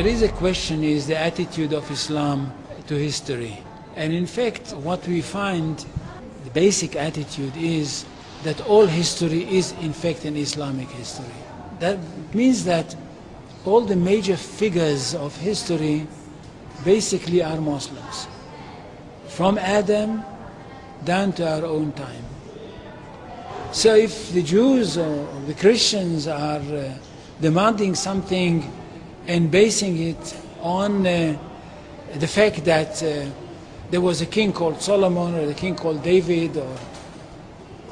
there is a question, is the attitude of Islam to history. And in fact, what we find, the basic attitude is that all history is in fact an Islamic history. That means that all the major figures of history basically are Muslims, from Adam down to our own time. So if the Jews or the Christians are demanding something and basing it on the fact that there was a king called Solomon, or a king called David,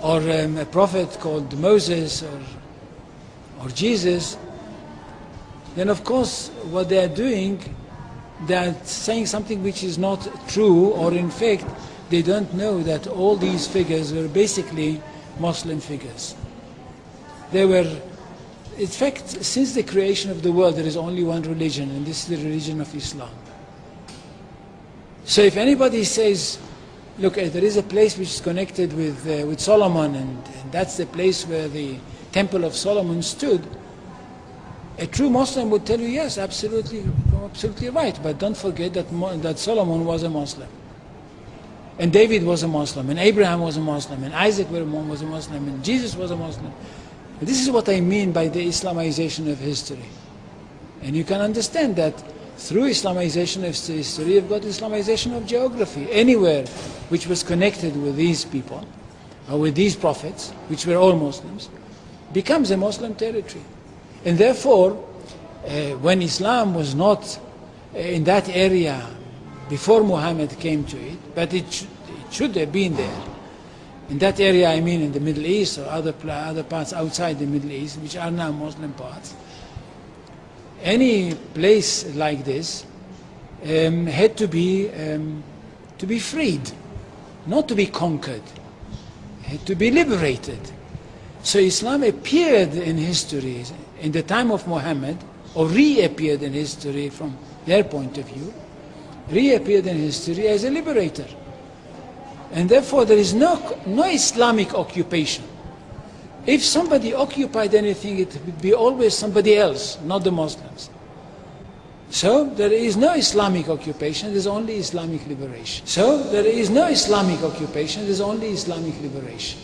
or a prophet called Moses, or Jesus, then of course what they are doing, they are saying something which is not true, or in fact they don't know that all these figures were basically Muslim figures. They were, in fact, since the creation of the world there is only one religion, and this is the religion of Islam. So if anybody says, look, there is a place which is connected with Solomon, and that's the place where the Temple of Solomon stood, a true Muslim would tell you, yes, absolutely right, but don't forget that Solomon was a Muslim, and David was a Muslim, and Abraham was a Muslim, and Isaac was a Muslim, and Jesus was a Muslim. And this is what I mean by the Islamization of history. And you can understand that through Islamization of history, you've got Islamization of geography. Anywhere which was connected with these people, or with these prophets, which were all Muslims, becomes a Muslim territory. And therefore, when Islam was not in that area before Muhammad came to it, but it should have been there. In that area, I mean in the Middle East or other parts outside the Middle East, which are now Muslim parts. Any place like this had to be freed, not to be conquered, had to be liberated. So Islam appeared in history in the time of Muhammad, or reappeared in history from their point of view, reappeared in history as a liberator. And therefore there is no Islamic occupation. If somebody occupied anything, it would be always somebody else, not the Muslims. So there is no Islamic occupation, there is only Islamic liberation. So there is no Islamic occupation, there is only Islamic liberation.